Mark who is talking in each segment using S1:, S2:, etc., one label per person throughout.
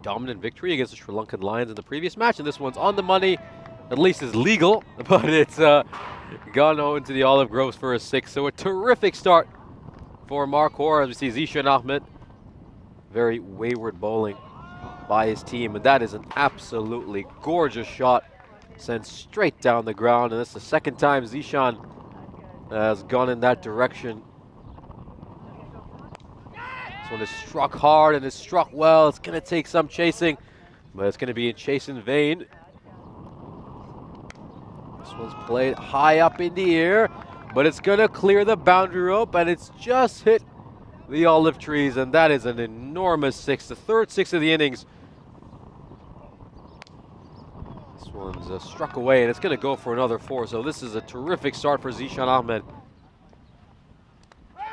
S1: dominant victory against the Sri Lankan Lions in the previous match, and this one's on the money. At least it's legal, but it's gone into the olive groves for a 6. So a terrific start for Markhor as we see Zishan Ahmed. Very wayward bowling by his team, and that is an absolutely gorgeous shot sent straight down the ground, and it's the second time Zishan has gone in that direction. This one is struck hard and is struck well. It's going to take some chasing, but it's going to be a chase in vain. This one's played high up in the air, but it's going to clear the boundary rope, and it's just hit the olive trees, and that is an enormous 6, the third 6 of the innings. This one's struck away, and it's going to go for another 4, so this is a terrific start for Zishan Ahmed.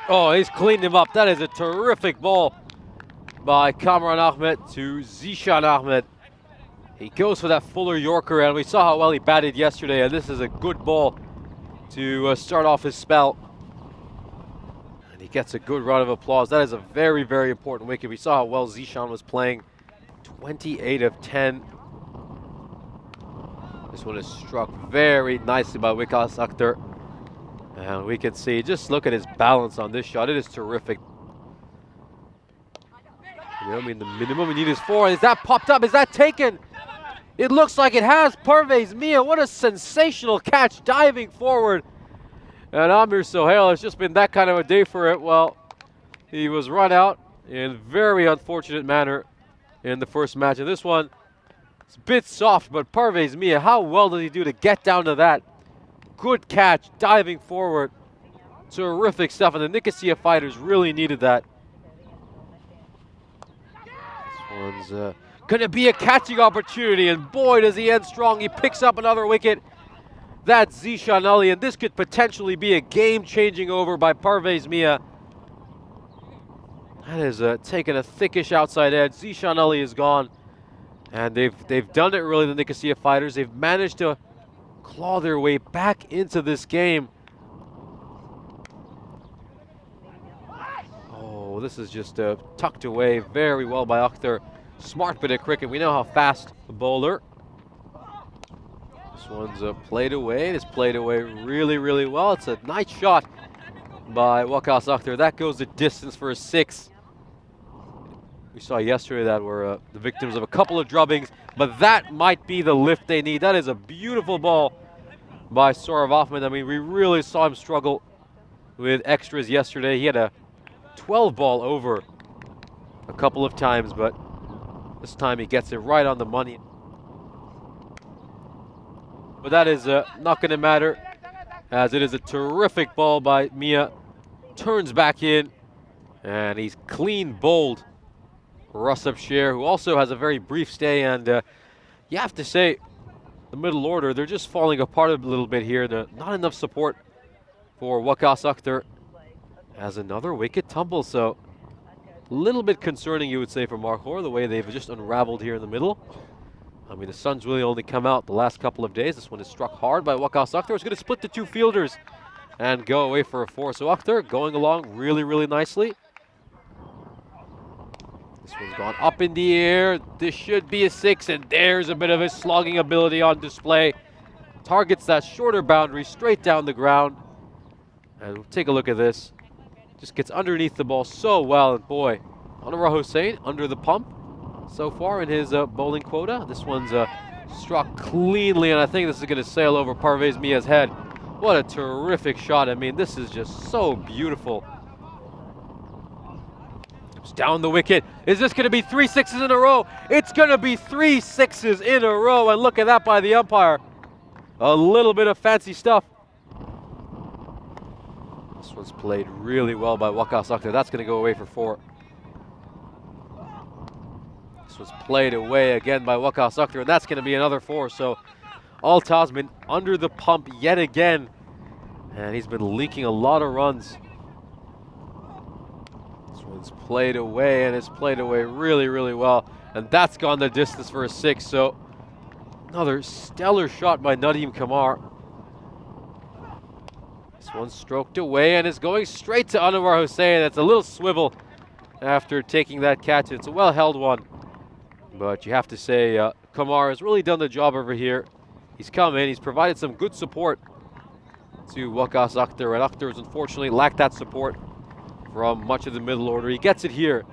S1: Oh, he's cleaned him up. That is a terrific ball by Kamran Ahmed to Zishan Ahmed. He goes for that fuller Yorker, and we saw how well he batted yesterday, and this is a good ball to start off his spell. And he gets a good round of applause. That is a very, very important wicket. We saw how well Zishan was playing. 28 of 10. This one is struck very nicely by Vikas Akhtar. And we can see, just look at his balance on this shot. It is terrific. You know, I mean, the minimum we need is 4. Is that popped up? Is that taken? It looks like it has. Parvez Mia, what a sensational catch, diving forward. And Amir Sohail, it's just been that kind of a day for it. Well, he was run out in very unfortunate manner in the first match. And this one, it's a bit soft, but Parvez Mia, how well did he do to get down to that? Good catch, diving forward. Terrific stuff, and the Nicosia fighters really needed that. This one's gonna be a catching opportunity, and boy does he end strong. He picks up another wicket. That's Zishan Ali, and this could potentially be a game-changing over by Parvez Mia. That is taken a thickish outside edge. Zishan Ali is gone, and they've done it really, the Nicosia fighters. They've managed to claw their way back into this game. Oh, this is just tucked away very well by Akhtar. Smart bit of cricket. We know how fast the bowler. This one's played away. It's played away really, really well. It's a nice shot by Vikas Akhtar. That goes the distance for a 6. We saw yesterday that we're the victims of a couple of drubbings, but that might be the lift they need. That is a beautiful ball by Saurav Ahmed. I mean, we really saw him struggle with extras yesterday. He had a 12 ball over a couple of times, but this time he gets it right on the money. But that is not going to matter, as it is a terrific ball by Mia. Turns back in, and he's clean bowled Rusab Sher, who also has a very brief stay, and you have to say, the middle order, they're just falling apart a little bit here. Not enough support for Vikas Akhtar as another wicket tumble, so a little bit concerning, you would say, for Markhor, the way they've just unraveled here in the middle. I mean, the sun's really only come out the last couple of days. This one is struck hard by Vikas Akhtar. It's going to split the 2 fielders and go away for a 4. So Akhtar going along really, really nicely. This one's gone up in the air. This should be a 6, and there's a bit of his slogging ability on display. Targets that shorter boundary straight down the ground. And we'll take a look at this. Just gets underneath the ball so well, and boy, Anwar Hussain under the pump so far in his bowling quota. This one's struck cleanly, and I think this is going to sail over Parvez Mia's head. What a terrific shot. I mean, this is just so beautiful. Down the wicket. Is this going to be 3 6s in a row? It's going to be 3 6s in a row, and look at that by the umpire. A little bit of fancy stuff. This one's played really well by Vikas Akhtar. That's going to go away for 4. This was played away again by Vikas Akhtar, and that's going to be another 4. So Altaf's been under the pump yet again, and he's been leaking a lot of runs. It's played away, and it's played away really, really well. And that's gone the distance for a 6. So another stellar shot by Nadeem Kamar. This one's stroked away, and it's going straight to Anwar Hussain. That's a little swivel after taking that catch. It's a well-held one But you have to say, Kamar has really done the job over here. He's come in, he's provided some good support to Waqas Akhtar, and Akhtar has unfortunately lacked that support from much of the middle order. He gets it here,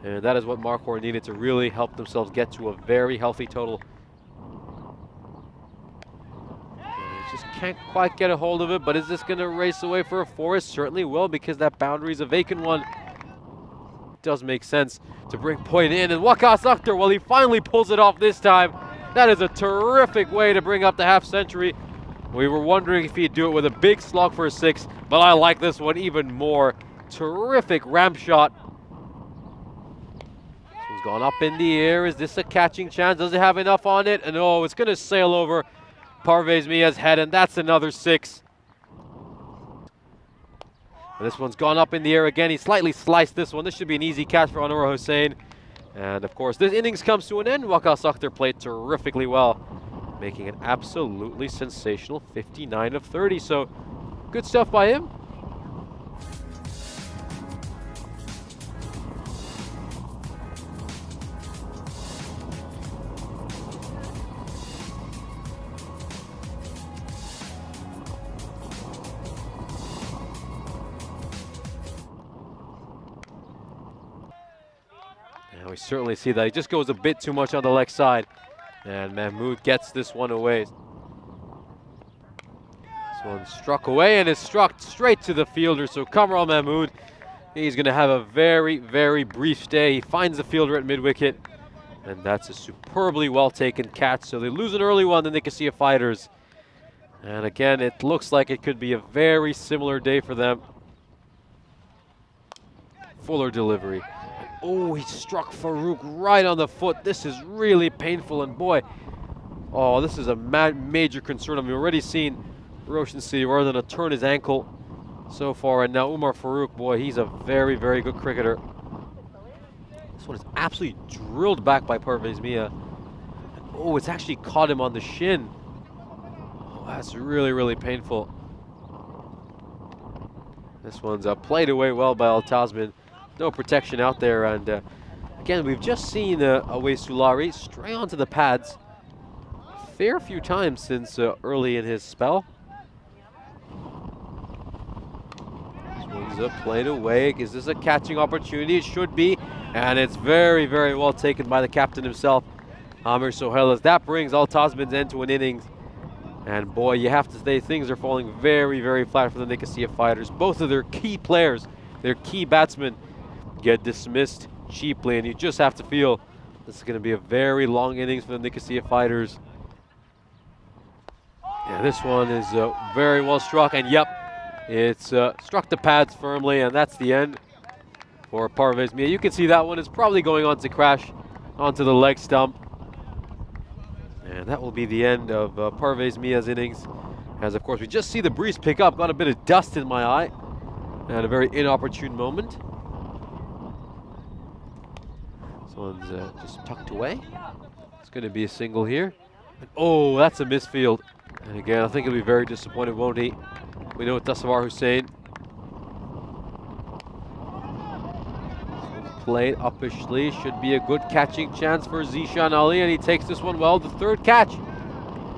S1: and that is what Markhor needed to really help themselves get to a very healthy total. Just can't quite get a hold of it, but is this going to race away for a 4? It certainly will, because that boundary is a vacant one. It does make sense to bring point in, and Waqas Akhtar, well, he finally pulls it off this time. That is a terrific way to bring up the half century. We were wondering if he'd do it with a big slog for a 6, but I like this one even more. Terrific ramp shot. This one's gone up in the air. Is this a catching chance? Does it have enough on it? And oh, it's going to sail over Parvez Mia's head, and that's another 6. And this one's gone up in the air again. He slightly sliced this one. This should be an easy catch for Anwar Hussain. And of course, this innings comes to an end. Waqas Akhtar played terrifically well, making an absolutely sensational 59 of 30. So good stuff by him. We certainly see that. He just goes a bit too much on the leg side. And Mahmoud gets this one away. This one struck away and is struck straight to the fielder. So Kamral Mahmoud, he's going to have a very, very brief stay. He finds the fielder at mid-wicket. And that's a superbly well-taken catch. So they lose an early one, the Nicosia Fighters. And again, it looks like it could be a very similar day for them. Fuller delivery. Oh, he struck Farouk right on the foot. This is really painful, and boy, oh, this is a major concern. I've already seen Roshan Siriwardena turn his ankle so far, and now Umar Farouk, boy, he's a very, very good cricketer. This one is absolutely drilled back by Parvez Mia. Oh, it's actually caught him on the shin. Oh, that's really, really painful. This one's played away well by Al Tasman. No protection out there, and again, we've just seen Awais Sulari stray onto the pads a fair few times since early in his spell. This one's played away. Is this a catching opportunity? It should be, and it's very, very well taken by the captain himself, Amir Sohail, as that brings Al Tasman's end to an innings. And boy, you have to say things are falling very, very flat for the Nicosia Fighters. Both of their key players, their key batsmen, get dismissed cheaply, and you just have to feel this is going to be a very long innings for the Nicosia Fighters. Yeah, this one is very well struck, and yep, it's struck the pads firmly, and that's the end for Parvez Mia. You can see that one is probably going on to crash onto the leg stump, and that will be the end of Parvez Mia's innings, as of course we just see the breeze pick up. Got a bit of dust in my eye at a very inopportune moment. One's just tucked away. It's going to be a single here. And oh, that's a misfield. And again, I think he'll be very disappointed, won't he? We know it's Tasawwur Hussain. Played uppishly. Should be a good catching chance for Zishan Ali, and he takes this one well. The third catch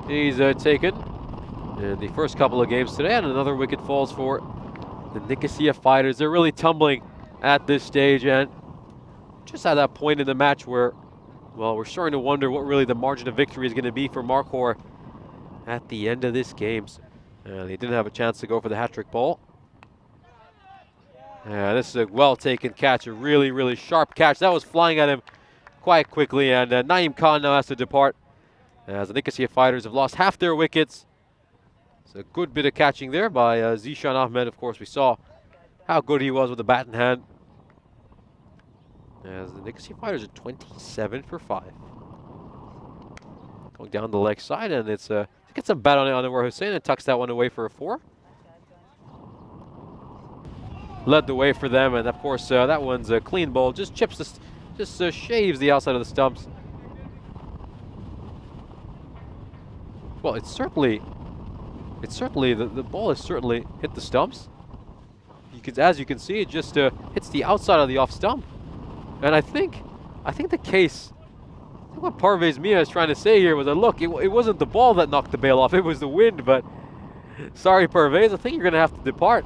S1: he's taken in the first couple of games today, and another wicket falls for the Nicosia Fighters. They're really tumbling at this stage, and just at that point in the match where, well, we're starting to wonder what really the margin of victory is going to be for Markhor at the end of this game. And he didn't have a chance to go for the hat-trick ball. Yeah, this is a well-taken catch, a really, really sharp catch. That was flying at him quite quickly, and Naeem Khan now has to depart, as the Nicosia Fighters have lost half their wickets. It's a good bit of catching there by Zishan Ahmed. Of course, we saw how good he was with the bat in hand. As the Nicosia Fighters are 27 for 5. Going down the leg side, and it's gets some bat on it on Anwar Hussain, and tucks that one away for a 4. Led the way for them, and of course that one's a clean ball. Just chips this, just shaves the outside of the stumps. Well, it's certainly the ball has certainly hit the stumps. As you can see, it just hits the outside of the off stump. And I think the case What Parvez Mia is trying to say here was that, look, it wasn't the ball that knocked the bail off, it was the wind, but sorry, Parvez, I think you're going to have to depart.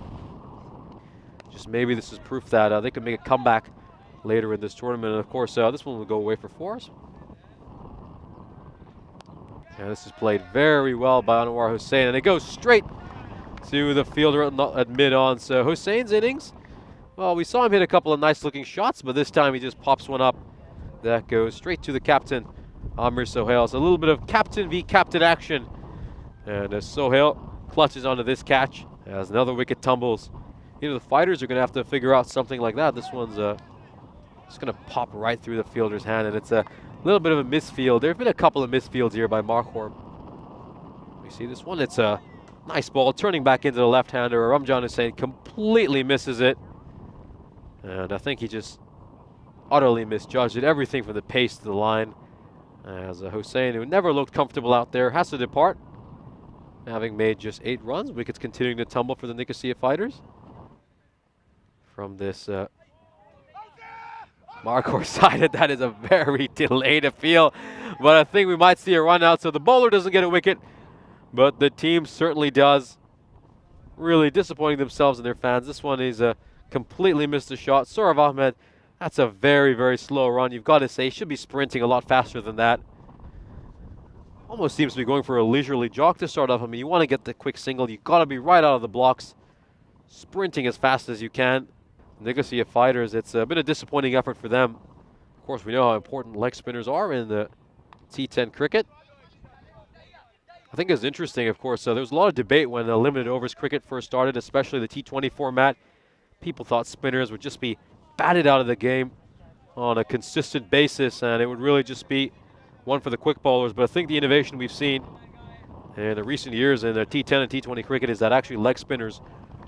S1: Just maybe this is proof that they can make a comeback later in this tournament. And of course, this one will go away for fours. And this is played very well by Anwar Hussein, and it goes straight to the fielder at mid-on. So Hussein's innings, well, we saw him hit a couple of nice-looking shots, but this time he just pops one up that goes straight to the captain, Amir Sohail. So a little bit of captain v captain action, and Sohail clutches onto this catch as another wicket tumbles. You know, the fighters are going to have to figure out something like that. This one's just going to pop right through the fielder's hand, and it's a little bit of a misfield. There have been a couple of misfields here by Markhor. We see this one. It's a nice ball turning back into the left-hander. Ramjan Hussain completely misses it, and I think he just utterly misjudged it. Everything from the pace to the line, as Hussain, who never looked comfortable out there, has to depart, having made just 8 runs. Wickets continuing to tumble for the Nicosia Fighters from this Markhor side. That is a very delayed appeal, but I think we might see a run out. So the bowler doesn't get a wicket, but the team certainly does. Really disappointing themselves and their fans. This one is completely missed the shot. Sourav Ahmed, that's a very, very slow run. You've got to say, he should be sprinting a lot faster than that. Almost seems to be going for a leisurely jog to start off. I mean, you want to get the quick single. You've got to be right out of the blocks, sprinting as fast as you can. Nicosia Fighters, it's a bit of disappointing effort for them. Of course, we know how important leg spinners are in the T10 cricket. I think it's interesting, of course, there was a lot of debate when limited overs cricket first started, especially the T20 format. People thought spinners would just be batted out of the game on a consistent basis, and it would really just be one for the quick bowlers. But I think the innovation we've seen in the recent years in the T10 and T20 cricket is that actually leg spinners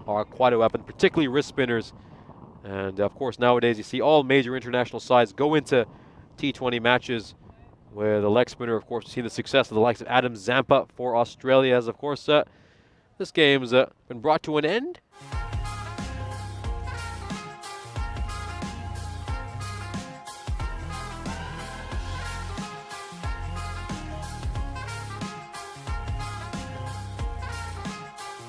S1: are quite a weapon, particularly wrist spinners. And of course, nowadays you see all major international sides go into T20 matches with a leg spinner. Of course, we've seen the success of the likes of Adam Zampa for Australia, as of course this game's been brought to an end